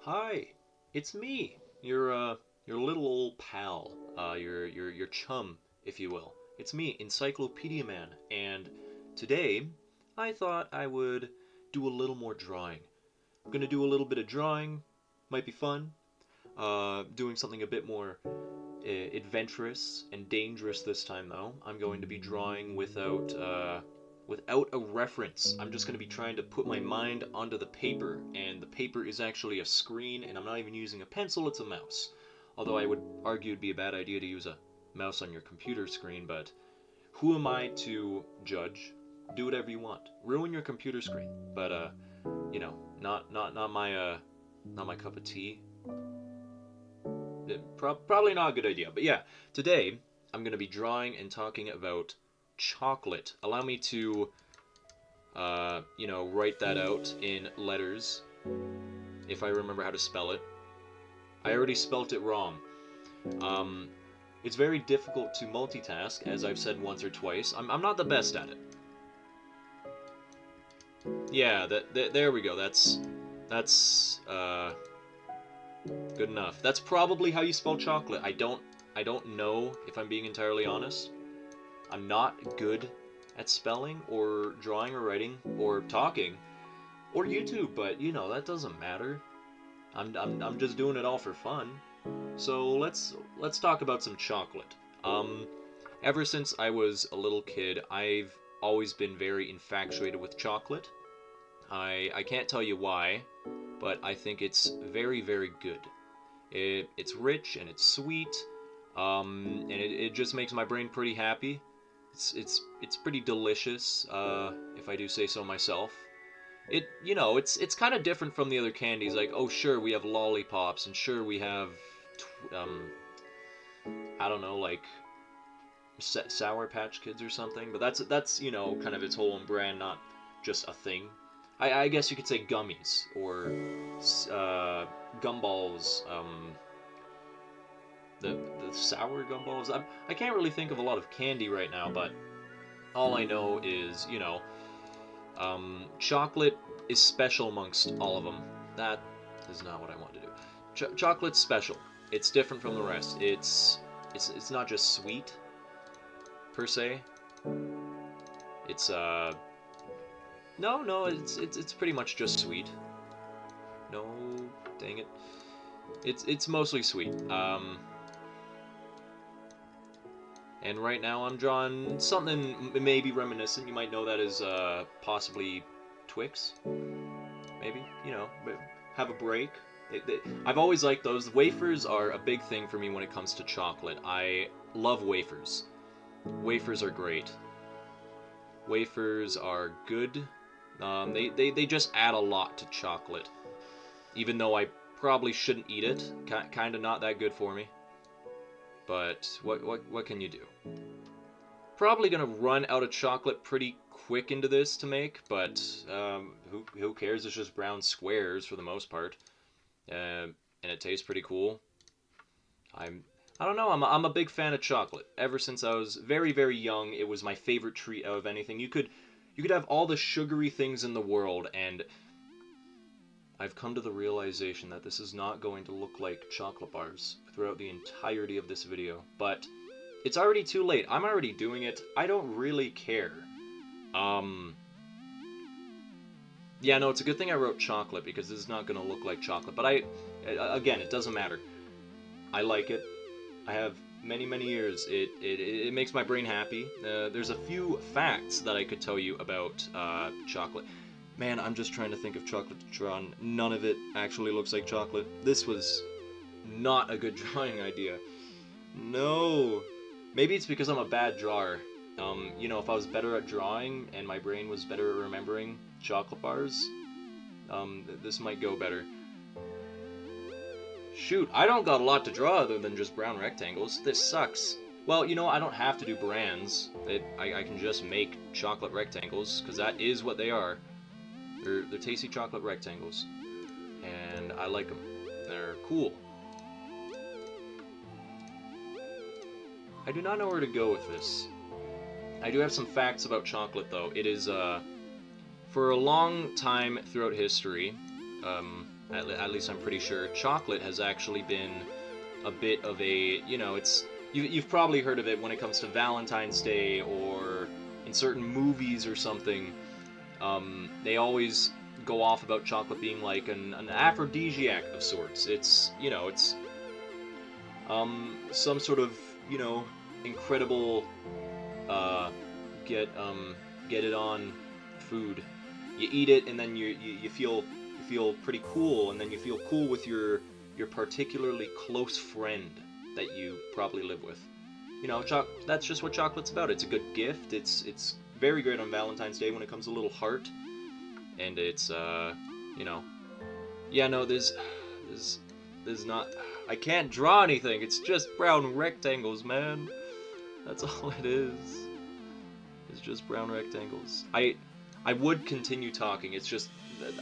Hi, it's me, your little old pal, your chum, if you will. It's me, Encyclopedia Man, and today I thought I would do a little more drawing. I'm gonna do a little bit of drawing, might be fun. Doing something a bit more adventurous and dangerous this time, though. I'm going to be drawing without a reference. I'm just going to be trying to put my mind onto the paper, and the paper is actually a screen, and I'm not even using a pencil, it's a mouse. Although I would argue it'd be a bad idea to use a mouse on your computer screen, but who am I to judge? Do whatever you want. Ruin your computer screen, but not my cup of tea. Probably not a good idea. But yeah, today I'm going to be drawing and talking about chocolate. Allow me to, write that out in letters if I remember how to spell it. I already spelt it wrong. Um, it's very difficult to multitask, as I've said once or twice. I'm not the best at it. Yeah, there we go. That's good enough. That's probably how you spell chocolate. I don't know if I'm being entirely honest. I'm not good at spelling or drawing or writing or talking or YouTube, but that doesn't matter. I'm just doing it all for fun. So let's talk about some chocolate. Um, Ever since I was a little kid, I've always been very infatuated with chocolate. I can't tell you why, but I think it's very very good. It's rich and it's sweet, and it just makes my brain pretty happy. It's pretty delicious, if I do say so myself. It's kind of different from the other candies. Like, oh sure, we have lollipops, and sure we have, I don't know, like Sour Patch Kids or something. But that's kind of its whole own brand, not just a thing. I guess you could say gummies or gumballs. The sour gumballs. I can't really think of a lot of candy right now, but all I know is, chocolate is special amongst all of them. That is not what I want to do. Chocolate's special. It's different from the rest. It's not just sweet per se. It's no, it's pretty much just sweet. No, dang it. It's mostly sweet. And right now I'm drawing something maybe reminiscent. You might know that as possibly Twix. Maybe, have a break. I've always liked those. Wafers are a big thing for me when it comes to chocolate. I love wafers. Wafers are great. Wafers are good. They just add a lot to chocolate. Even though I probably shouldn't eat it. Kind of not that good for me. But what can you do? Probably gonna run out of chocolate pretty quick into this to make, but who cares? It's just brown squares for the most part, and it tastes pretty cool. I don't know. I'm a big fan of chocolate. Ever since I was very very young, it was my favorite treat out of anything. You could have all the sugary things in the world, and I've come to the realization that this is not going to look like chocolate bars throughout the entirety of this video, but it's already too late. I'm already doing it. I don't really care. Um, yeah, no, it's a good thing I wrote chocolate because this is not going to look like chocolate. But again, it doesn't matter. I like it. I have many, many years. It makes my brain happy. There's a few facts that I could tell you about chocolate. Man, I'm just trying to think of chocolate to draw, and none of it actually looks like chocolate. This was not a good drawing idea. No. Maybe it's because I'm a bad drawer. If I was better at drawing and my brain was better at remembering chocolate bars, this might go better. Shoot, I don't got a lot to draw other than just brown rectangles. This sucks. Well, I don't have to do brands. I can just make chocolate rectangles, because that is what they are. They're tasty chocolate rectangles. And I like them. They're cool. I do not know where to go with this. I do have some facts about chocolate, though. It is, for a long time throughout history, At least I'm pretty sure. Chocolate has actually been a bit of a, you've probably heard of it when it comes to Valentine's Day or in certain movies or something. They always go off about chocolate being like an aphrodisiac of sorts. It's some sort of, incredible, uh, get, get it on food. You eat it and then you feel pretty cool, and then you feel cool with your particularly close friend that you probably live with. That's just what chocolate's about. It's a good gift. It's very great on Valentine's Day when it comes to a little heart, and it's yeah, no, there's not. I can't draw anything. It's just brown rectangles, man. That's all it is. It's just brown rectangles. I would continue talking. It's just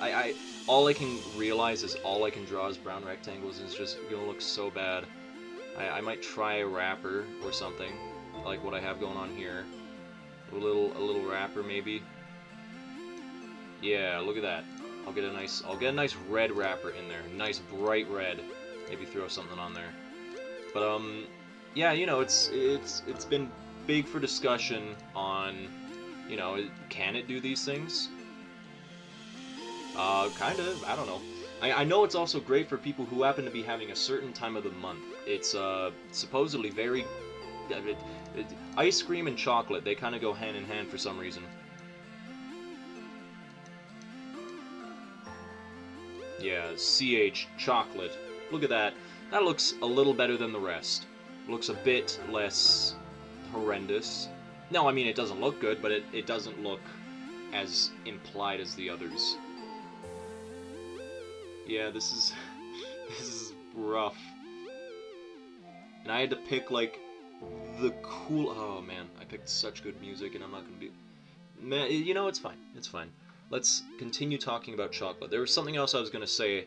I all I can realize is all I can draw is brown rectangles, and it's just gonna look so bad. I might try a wrapper or something, like what I have going on here. A little wrapper maybe. Yeah, look at that. I'll get a nice red wrapper in there. Nice bright red. Maybe throw something on there. But yeah, it's been big for discussion on, can it do these things? Kind of. I don't know. I know it's also great for people who happen to be having a certain time of the month. It's supposedly very... ice cream and chocolate, they kind of go hand in hand for some reason. Yeah, CH, chocolate. Look at that. That looks a little better than the rest. Looks a bit less horrendous. No, I mean, it doesn't look good, but it doesn't look as implied as the others. Yeah, this is rough. And I had to pick, like, the cool... Oh, man, I picked such good music, and I'm not gonna be... Man, it's fine. It's fine. Let's continue talking about chocolate. There was something else I was gonna say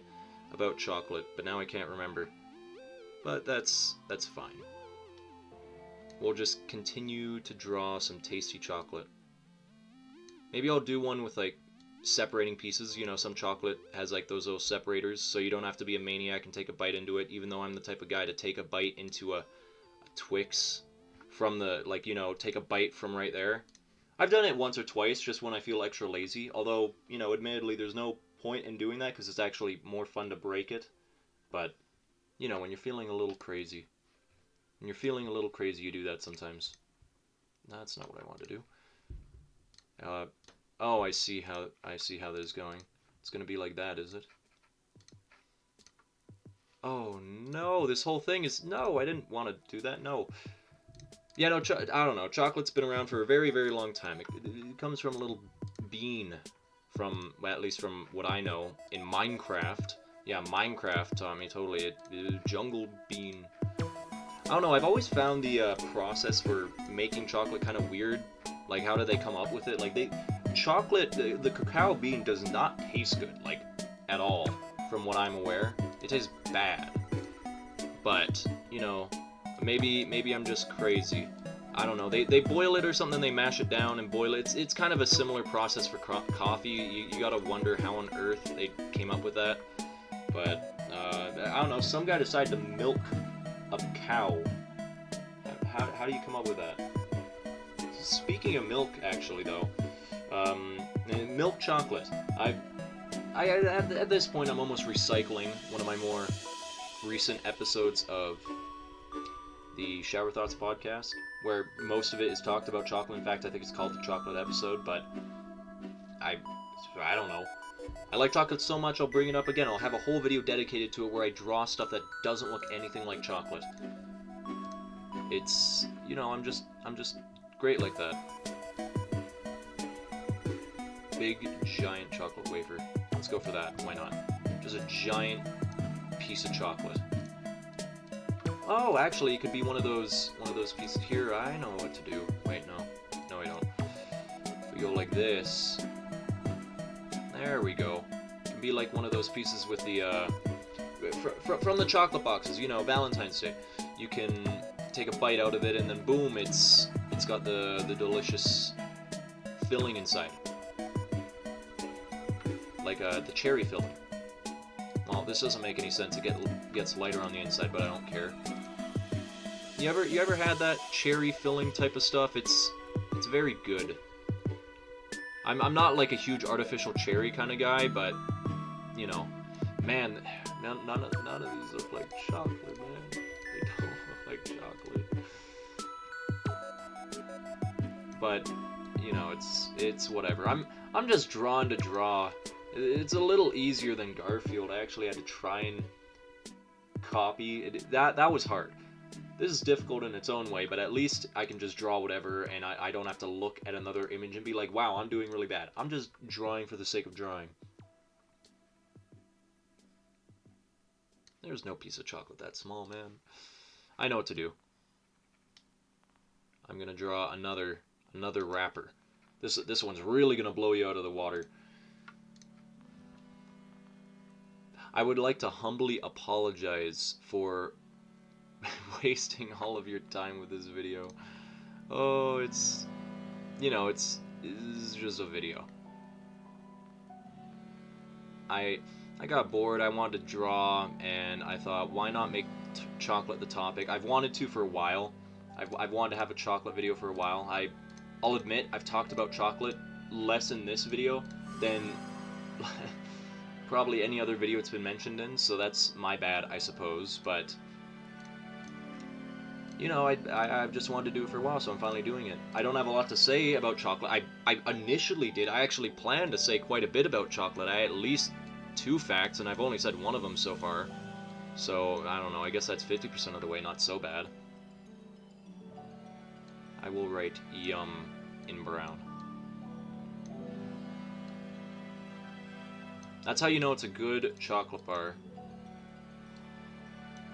about chocolate, but now I can't remember. But that's fine. We'll just continue to draw some tasty chocolate. Maybe I'll do one with, like, separating pieces. Some chocolate has, like, those little separators, so you don't have to be a maniac and take a bite into it, even though I'm the type of guy to take a bite into a Twix from the, like, take a bite from right there. I've done it once or twice just when I feel extra lazy, although, admittedly, there's no point in doing that because it's actually more fun to break it. But, when you're feeling a little crazy, you do that sometimes. That's not what I want to do. Oh, I see how this is going. It's gonna be like that, is it? Oh no, this whole thing is... No, I didn't want to do that, no. Yeah, no, I don't know. Chocolate's been around for a very, very long time. It comes from a little bean from, well, at least from what I know, in Minecraft. Yeah, Minecraft taught me totally. Jungle bean. I don't know, I've always found the process for making chocolate kind of weird. Like, how did they come up with it? Like, chocolate, the cacao bean does not taste good, like, at all, from what I'm aware. It tastes bad. But, maybe I'm just crazy. I don't know. They boil it or something. They mash it down and boil it. It's kind of a similar process for coffee. You gotta wonder how on earth they came up with that. But I don't know. Some guy decided to milk a cow. How do you come up with that? Speaking of milk, actually, though, milk chocolate. At this point, I'm almost recycling one of my more recent episodes of the Shower Thoughts podcast, where most of it is talked about chocolate. In fact, I think it's called the chocolate episode, but I don't know. I like chocolate so much, I'll bring it up again. I'll have a whole video dedicated to it where I draw stuff that doesn't look anything like chocolate. It's, I'm just great like that. Big, giant chocolate wafer. Let's go for that. Why not? Just a giant piece of chocolate. Oh, actually, it could be one of those pieces here. I know what to do. Wait, no, I don't. If we go like this, there we go. It can be like one of those pieces with the from the chocolate boxes. Valentine's Day. You can take a bite out of it, and then boom, it's got the delicious filling inside, like the cherry filling. this doesn't make any sense. It gets lighter on the inside, but I don't care. You ever had that cherry filling type of stuff? It's very good. I'm not like a huge artificial cherry kind of guy, but you know, man, none of these look like chocolate, man. They don't look like chocolate. But you know, it's whatever. I'm just drawn to draw. It's a little easier than Garfield. I actually had to try and copy it. That was hard. This is difficult in its own way, but at least I can just draw whatever, and I don't have to look at another image and be like, wow, I'm doing really bad. I'm just drawing for the sake of drawing. There's no piece of chocolate that small, man. I know what to do. I'm gonna draw another wrapper. This one's really gonna blow you out of the water. I would like to humbly apologize for wasting all of your time with this video. Oh, it's just a video. I got bored. I wanted to draw, and I thought, why not make chocolate the topic? I've wanted to for a while. I've wanted to have a chocolate video for a while. I'll admit I've talked about chocolate less in this video than probably any other video it's been mentioned in, so that's my bad, I suppose, but you know, I've just wanted to do it for a while, so I'm finally doing it. I don't have a lot to say about chocolate. I initially did. I actually planned to say quite a bit about chocolate. I had at least 2 facts, and I've only said one of them so far. So, I don't know, I guess that's 50% of the way, not so bad. I will write yum in brown. That's how you know it's a good chocolate bar.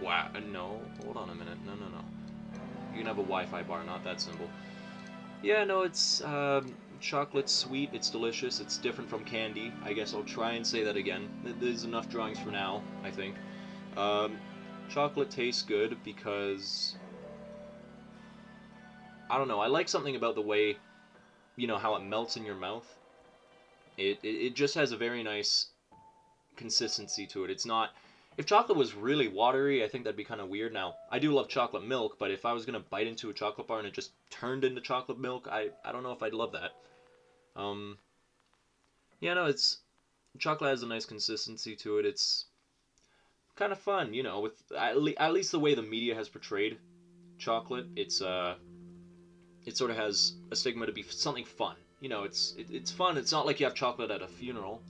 Wow, no, hold on a minute, no. You can have a Wi-Fi bar, not that symbol. Yeah, no, it's chocolate sweet, it's delicious, it's different from candy. I guess I'll try and say that again. There's enough drawings for now, I think. Chocolate tastes good because, I don't know, I like something about the way, you know, how it melts in your mouth. It just has a very nice consistency to it. It's not... If chocolate was really watery, I think that'd be kind of weird. Now, I do love chocolate milk, but if I was going to bite into a chocolate bar and it just turned into chocolate milk, I don't know if I'd love that. Yeah, no, chocolate has a nice consistency to it. It's kind of fun, you know, with at least the way the media has portrayed chocolate. It sort of has a stigma to be something fun. You know, it's fun. It's not like you have chocolate at a funeral.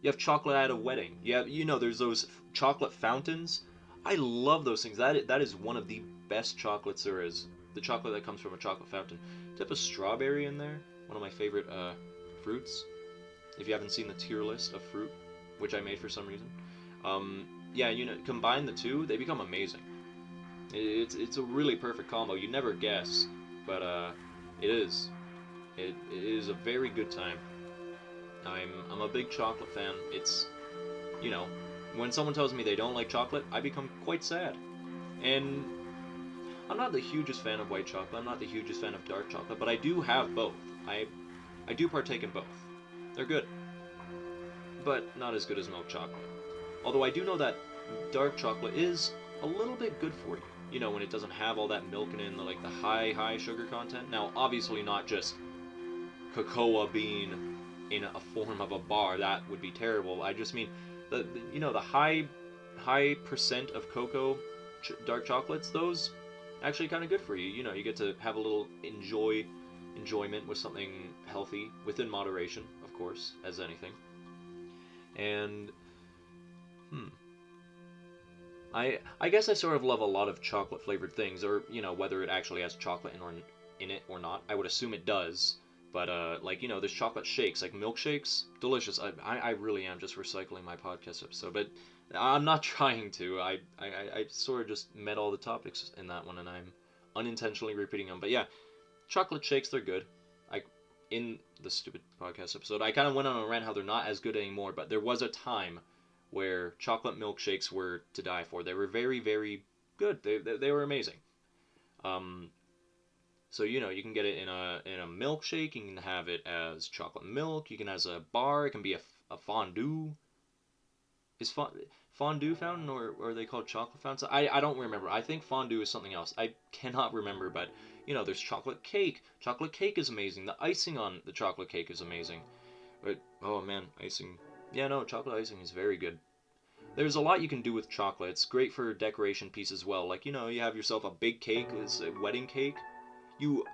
You have chocolate at a wedding. You know, there's those chocolate fountains. I love those things. That is one of the best chocolates there is. The chocolate that comes from a chocolate fountain. Tip of strawberry in there. One of my favorite fruits. If you haven't seen the tier list of fruit, which I made for some reason. Yeah, you know, combine the two, they become amazing. It's a really perfect combo. You never guess, but it is. It is a very good time. I'm a big chocolate fan. It's, you know, when someone tells me they don't like chocolate, I become quite sad. And I'm not the hugest fan of white chocolate. I'm not the hugest fan of dark chocolate, but I do have both. I do partake in both. They're good, but not as good as milk chocolate. Although I do know that dark chocolate is a little bit good for you. You know, when it doesn't have all that milk in it and like the high sugar content. Now, obviously not just cocoa bean in a form of a bar. That would be terrible. I just mean the you know, the high percent of cocoa dark chocolates. Those actually kind of good for you. You know, you get to have a little enjoyment with something healthy within moderation, of course, as anything. And I guess I sort of love a lot of chocolate flavored things, or you know, whether it actually has chocolate in it or not. I would assume it does. But, like, you know, there's chocolate shakes, like milkshakes, delicious. I really am just recycling my podcast episode, but I'm not trying to. I sort of just met all the topics in that one, and I'm unintentionally repeating them. But yeah, chocolate shakes, they're good. In the stupid podcast episode, I kind of went on a rant how they're not as good anymore, but there was a time where chocolate milkshakes were to die for. They were very, very good. They were amazing. So, you know, you can get it in a milkshake. You can have it as chocolate milk. You can as a bar. It can be a fondue. fondue fountain, or are they called chocolate fountains? I don't remember. I think fondue is something else. I cannot remember, but there's chocolate cake. Chocolate cake is amazing. The icing on the chocolate cake is amazing. But oh man, icing. Yeah, no, chocolate icing is very good. There's a lot you can do with chocolate. It's great for decoration piece as well. Like, you have yourself a big cake, it's a wedding cake. You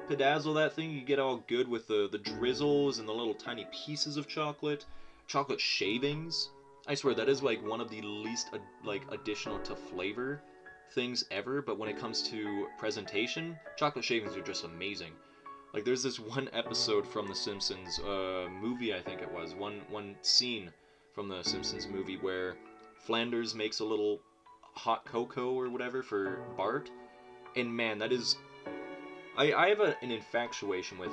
pedazzle that thing, you get all good with the drizzles and the little tiny pieces of chocolate. Chocolate shavings. I swear that is like one of the least like additional to flavor things ever, but when it comes to presentation, chocolate shavings are just amazing. Like there's this one episode from The Simpsons movie, I think it was one scene from The Simpsons movie where Flanders makes a little hot cocoa or whatever for Bart, and man, that is I have an infatuation with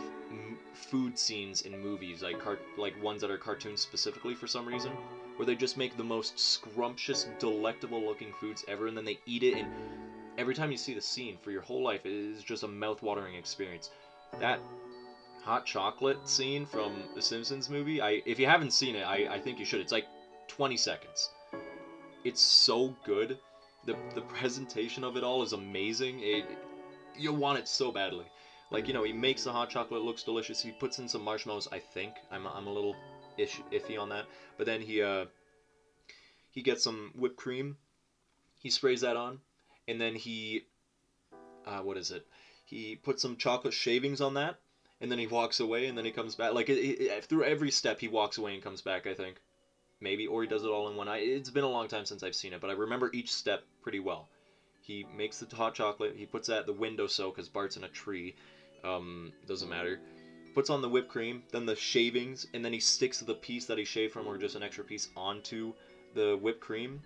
food scenes in movies, like ones that are cartoons specifically for some reason, where they just make the most scrumptious, delectable looking foods ever, and then they eat it, and every time you see the scene for your whole life, it is just a mouth-watering experience. That hot chocolate scene from the Simpsons movie, if you haven't seen it, I think you should. It's like 20 seconds. It's so good. The presentation of it all is amazing. You want it so badly. Like, he makes the hot chocolate, looks delicious. He puts in some marshmallows, I think. I'm a little iffy on that. But then he gets some whipped cream. He sprays that on, and then what is it? He puts some chocolate shavings on that, and then he walks away, and then he comes back. Like through every step, he walks away and comes back, I think. Maybe, or he does it all in one. It's been a long time since I've seen it, but I remember each step pretty well. He makes the hot chocolate. He puts that at the windowsill because Bart's in a tree. Doesn't matter. Puts on the whipped cream, then the shavings, and then he sticks the piece that he shaved from, or just an extra piece, onto the whipped cream.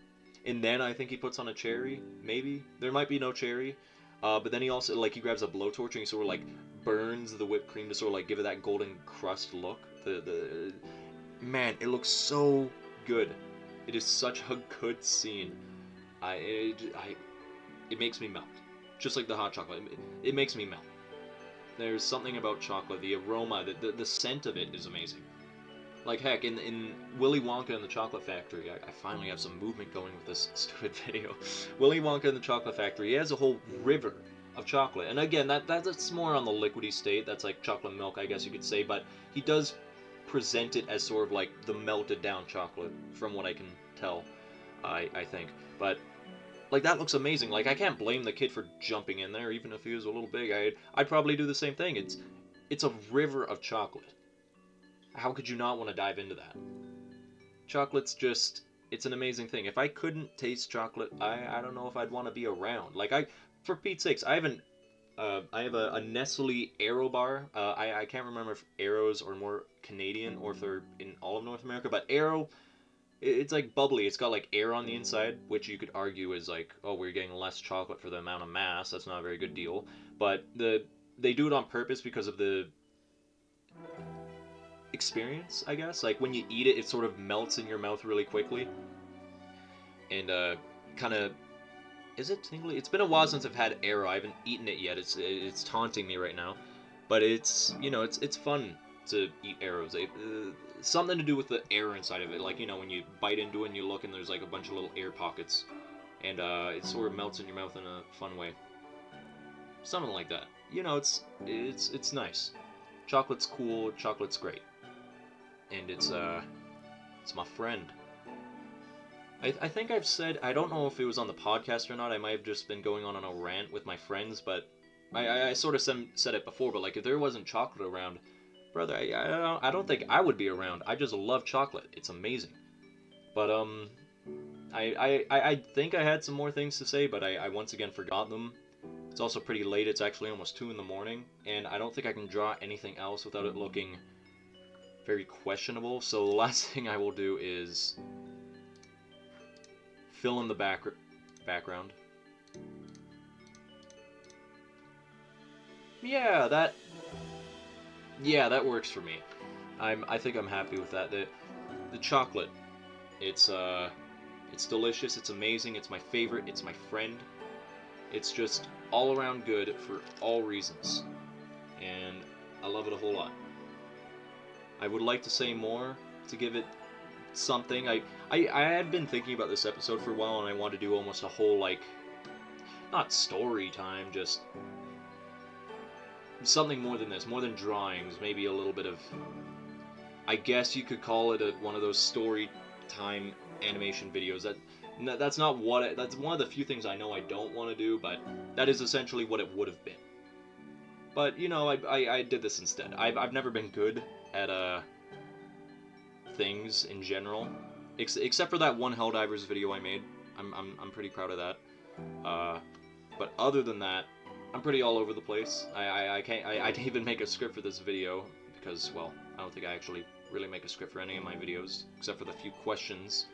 And then I think he puts on a cherry. Maybe there might be no cherry. But then he also he grabs a blowtorch and he sort of burns the whipped cream to sort of give it that golden crust look. The man, it looks so good. It is such a good scene. It makes me melt. Just like the hot chocolate, it makes me melt. There's something about chocolate, the aroma, the scent of it is amazing. Like heck, in Willy Wonka and the Chocolate Factory, I finally have some movement going with this stupid video. Willy Wonka and the Chocolate Factory, he has a whole river of chocolate. And again, that's more on the liquidy state, that's like chocolate milk, I guess you could say, but he does present it as sort of the melted down chocolate, from what I can tell, I think. But that looks amazing. I can't blame the kid for jumping in there, even if he was a little big. I'd probably do the same thing. It's a river of chocolate. How could you not want to dive into that? Chocolate's just, it's an amazing thing. If I couldn't taste chocolate, I don't know if I'd want to be around. For Pete's sakes, I have a Nestle Aero bar. I can't remember if Aeros are more Canadian or if they're in all of North America, but Aero, it's bubbly. It's got air on the inside, which you could argue is oh, we're getting less chocolate for the amount of mass. That's not a very good deal. But they do it on purpose because of the experience, I guess. When you eat it, it sort of melts in your mouth really quickly. And kind of, is it tingly? It's been a while since I've had Aero. I haven't eaten it yet. It's taunting me right now. But it's it's fun to eat Aeros. Something to do with the air inside of it. When you bite into it and you look and there's a bunch of little air pockets. And it sort of melts in your mouth in a fun way. Something like that. It's nice. Chocolate's cool. Chocolate's great. And it's my friend. I think I've said, I don't know if it was on the podcast or not, I might have just been going on a rant with my friends, but I sort of said it before, but if there wasn't chocolate around, brother, I don't think I would be around. I just love chocolate. It's amazing. But I think I had some more things to say, but I once again forgot them. It's also pretty late. It's actually almost 2 in the morning, and I don't think I can draw anything else without it looking very questionable. So the last thing I will do is fill in the background. Yeah, that works for me. I think I'm happy with that. The chocolate, it's delicious, it's amazing, it's my favorite, it's my friend. It's just all around good for all reasons. And I love it a whole lot. I would like to say more to give it something. I had been thinking about this episode for a while, and I wanted to do almost a whole, like, not story time, just something more than this, more than drawings, maybe a little bit of, I guess you could call it one of those story time animation videos. That's not what that's one of the few things I know I don't want to do, but that is essentially what it would have been. But you know, I did this instead. I've never been good at things in general, except for that one Helldivers video I made. I'm pretty proud of that. Uh, but other than that, I'm pretty all over the place. I can't I didn't even make a script for this video because, well, I don't think I actually really make a script for any of my videos except for the few questions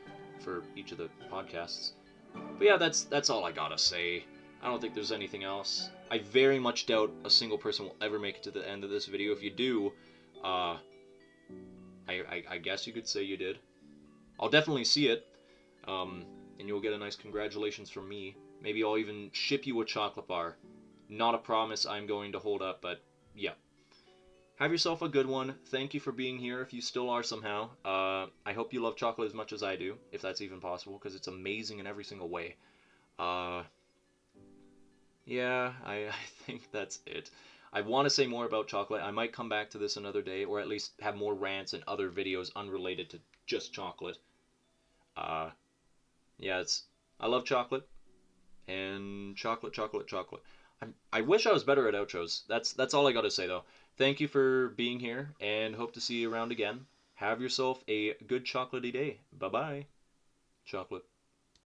for each of the podcasts. But yeah, that's all I gotta say. I don't think there's anything else. I very much doubt a single person will ever make it to the end of this video. If you do, I guess you could say you did. I'll definitely see it, and you'll get a nice congratulations from me. Maybe I'll even ship you a chocolate bar. Not a promise I'm going to hold up, but yeah. Have yourself a good one. Thank you for being here, if you still are somehow. I hope you love chocolate as much as I do, if that's even possible, because it's amazing in every single way. Yeah, I think that's it. I want to say more about chocolate. I might come back to this another day, or at least have more rants and other videos unrelated to just chocolate. Uh, yeah, I love chocolate, and chocolate, chocolate, chocolate. I wish I was better at outros. That's all I got to say though. Thank you for being here, and hope to see you around again. Have yourself a good chocolatey day. Bye bye. Chocolate.